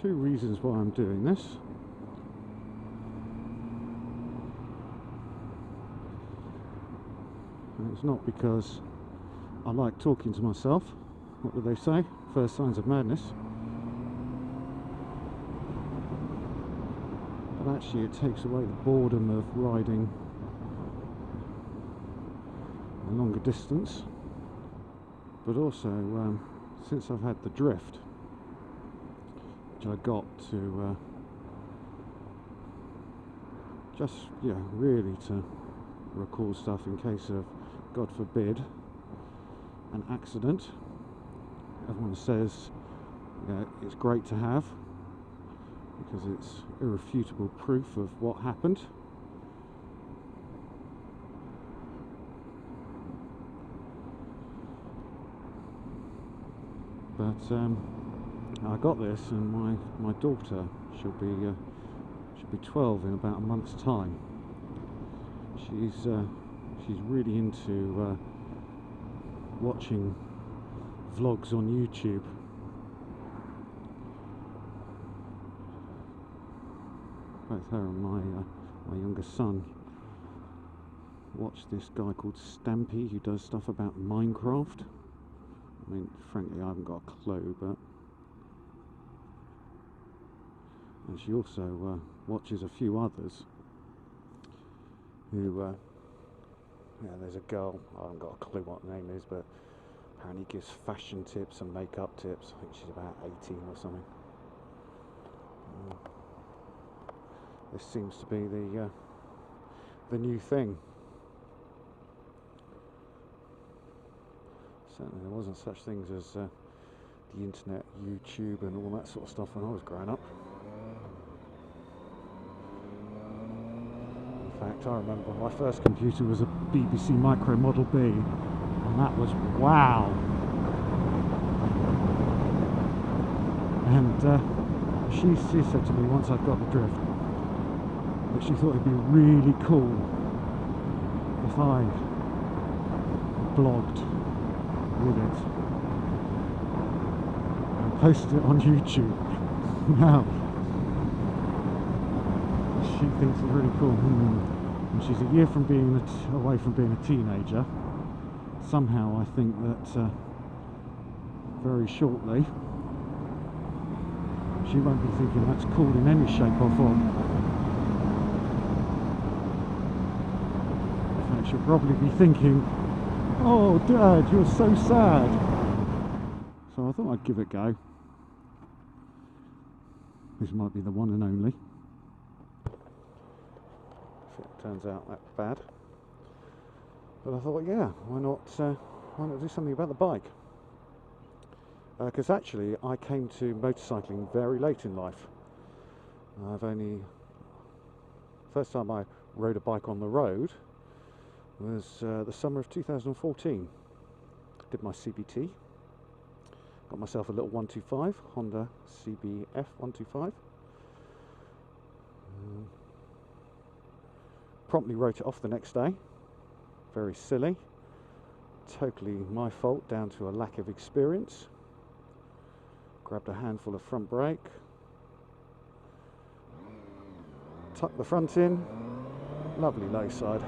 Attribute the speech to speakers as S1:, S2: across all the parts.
S1: two reasons why I'm doing this. And it's not because I like talking to myself. What do they say? First signs of madness. But actually it takes away the boredom of riding a longer distance. But also, since I've had the drift, which I got to just, really to record stuff in case of, God forbid, an accident. Everyone says it's great to have because it's irrefutable proof of what happened. But I got this, and my daughter she'll be 12 in about a month's time. She's really into watching vlogs on YouTube. Both her and my younger son watch this guy called Stampy who does stuff about Minecraft. I mean, frankly, I haven't got a clue, but... And she also watches a few others who... there's a girl, I haven't got a clue what her name is, but apparently gives fashion tips and makeup tips. I think she's about 18 or something. This seems to be the new thing. Certainly there wasn't such things as the internet, YouTube and all that sort of stuff when I was growing up. In fact, I remember my first computer was a BBC Micro Model B, and that was wow. And she said to me once I'd got the drift that she thought it'd be really cool if I blogged with it and posted it on YouTube. Now she thinks it's really cool. And she's a year from being away from being a teenager. Somehow I think that very shortly she won't be thinking that's cool in any shape or form. In fact, she'll probably be thinking, "Oh Dad, you're so sad." So I thought I'd give it a go. This might be the one and only. If it turns out that bad. But I thought, yeah, why not do something about the bike? Because actually I came to motorcycling very late in life. First time I rode a bike on the road was the summer of 2014. Did my CBT, got myself a little 125, Honda CBR650F. Promptly wrote it off the next day. Very silly. Totally my fault, down to a lack of experience. Grabbed a handful of front brake, tucked the front in, lovely low side.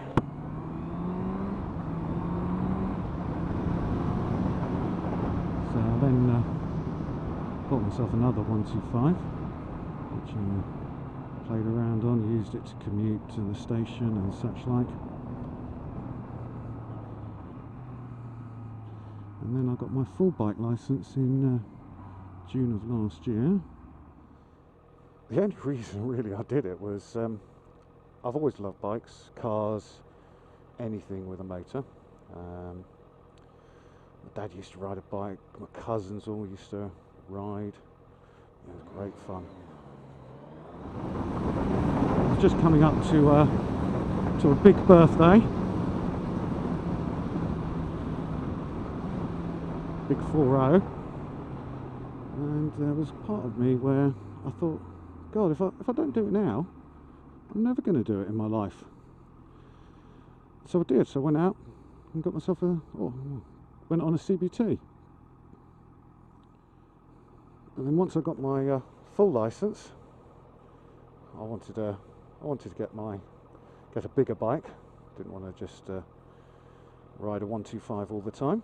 S1: So I then bought myself another 125, which I played around on, used it to commute to the station and such like. And then I got my full bike licence in June of last year. The only reason really I did it was I've always loved bikes, cars, anything with a motor. My dad used to ride a bike, my cousins all used to ride. It was great fun. I was just coming up to a big birthday. Big 4-0. And there was part of me where I thought, God, if I don't do it now, I'm never going to do it in my life. So I did. So I went out and got myself went on a CBT. And then once I got my full license, I wanted to get a bigger bike. Didn't want to just ride a 125 all the time.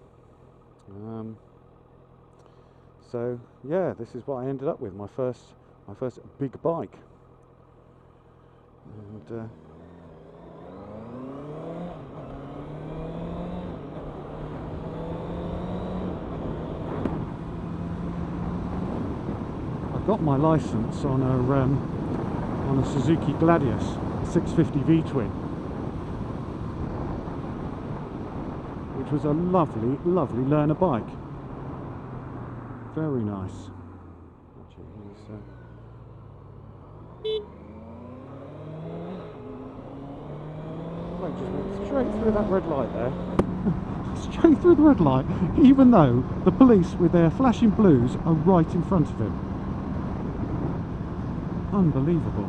S1: So yeah, this is what I ended up with, my first big bike. And I got my license on a Suzuki Gladius 650V twin, which was a lovely learner bike. Very nice. Just went straight through that red light there. Straight through the red light, even though the police with their flashing blues are right in front of him. Unbelievable.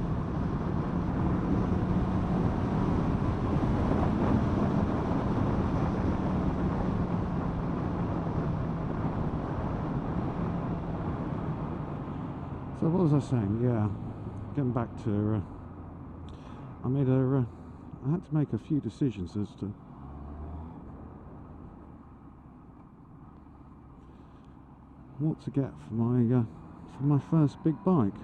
S1: So what was I saying? Yeah, getting back to I had to make a few decisions as to what to get for my first big bike.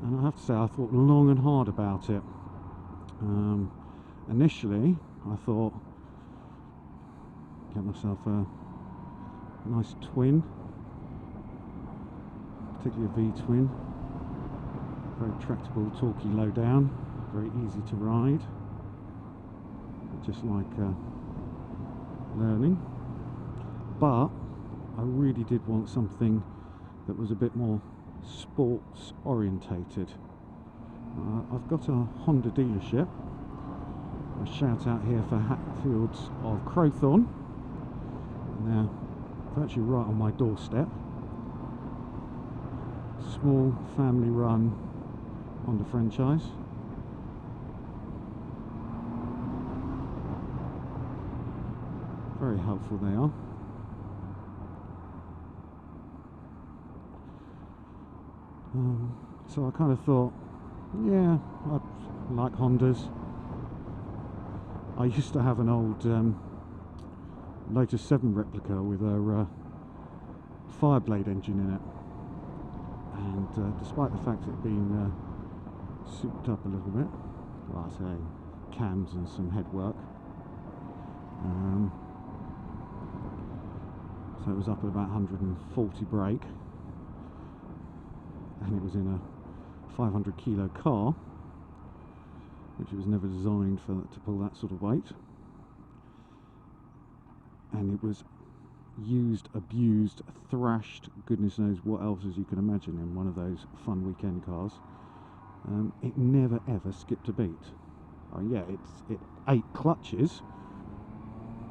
S1: And I have to say, I thought long and hard about it. Initially, I thought, get myself a nice twin, particularly a V-twin. Very tractable, torquey, low down, very easy to ride, just like learning. But I really did want something that was a bit more sports orientated. I've got a Honda dealership. A shout out here for Hatfields of Crowthorne. They're virtually right on my doorstep. Small family run Honda franchise. Very helpful they are. So I kind of thought, yeah, I like Hondas. I used to have an old Lotus 7 replica with a Fireblade engine in it, and despite the fact it had been souped up a little bit, well, I say cams and some headwork, so it was up at about 140 brake, and it was in a 500 kilo car, which was never designed to pull that sort of weight, and it was used, abused, thrashed, goodness knows what else as you can imagine in one of those fun weekend cars. It never ever skipped a beat. Oh yeah, it ate clutches,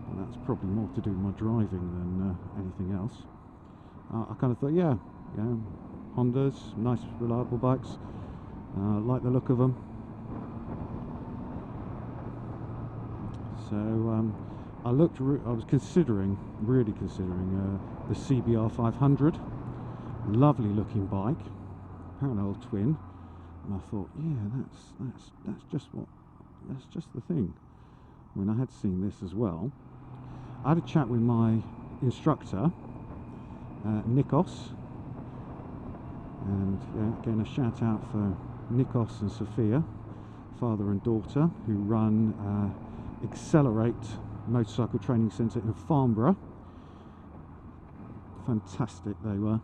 S1: but that's probably more to do with my driving than anything else. I kind of thought, yeah, Hondas, nice reliable bikes, like the look of them. So I was really considering the CBR650F. Lovely looking bike, parallel twin, and I thought, yeah, that's just the thing. I mean, I had seen this as well. I had a chat with my instructor, Nikos, and again a shout out for Nikos and Sophia, father and daughter, who run Accelerate Motorcycle Training Centre in Farnborough. Fantastic they were.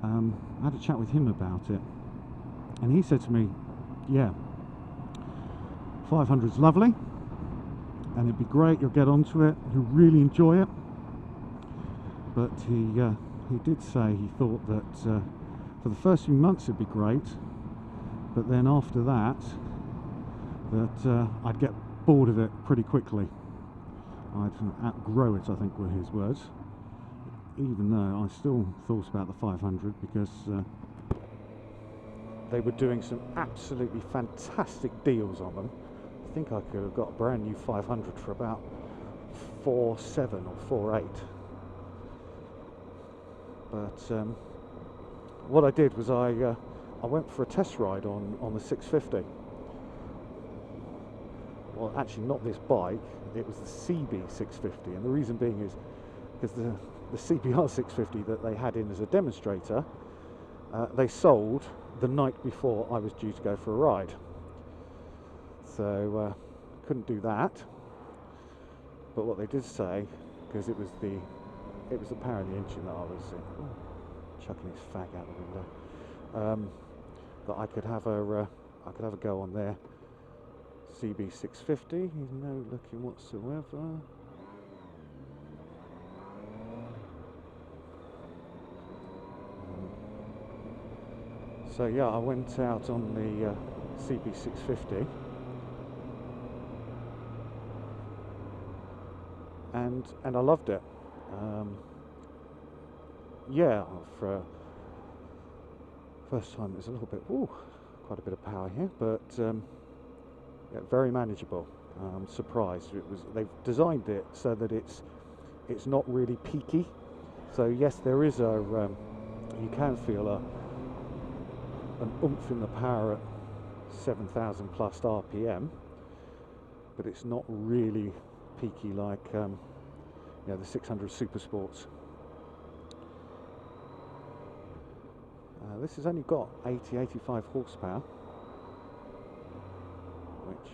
S1: I had a chat with him about it, and he said to me, yeah, 500's lovely, and it'd be great, you'll get onto it, you'll really enjoy it, but he did say he thought that for the first few months it'd be great, but then after that I'd get bored of it pretty quickly. I'd outgrow it, I think were his words, even though I still thought about the 500 because they were doing some absolutely fantastic deals on them. I think I could have got a brand new 500 for about 4.7 or 4.8. But what I did was I went for a test ride on the 650. Well, actually not this bike, it was the CB650, and the reason being is because the CBR650 that they had in as a demonstrator, they sold the night before I was due to go for a ride. So couldn't do that. But what they did say, because it was the power in the engine that I was chucking his fag out the window, that I could have a go on there. CB650, he's no looking whatsoever. So yeah, I went out on the CB650 and I loved it. Yeah, for first time it's a little bit, quite a bit of power here, but yeah, very manageable. I'm surprised. They've designed it so that it's not really peaky. So yes, there is you can feel an oomph in the power at 7,000 plus RPM, but it's not really peaky like the 600 Super Sports. This has only got 85 horsepower, which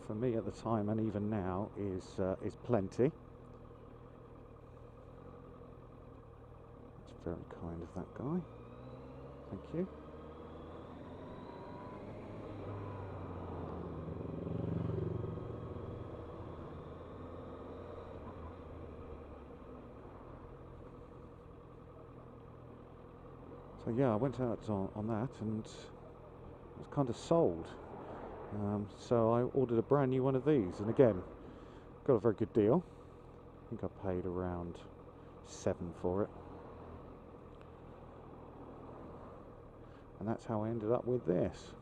S1: for me at the time and even now is plenty. It's very kind of that guy. Thank you. So yeah, I went out on that and was kind of sold. So I ordered a brand new one of these, and again, got a very good deal. I think I paid around $7 for it. And that's how I ended up with this.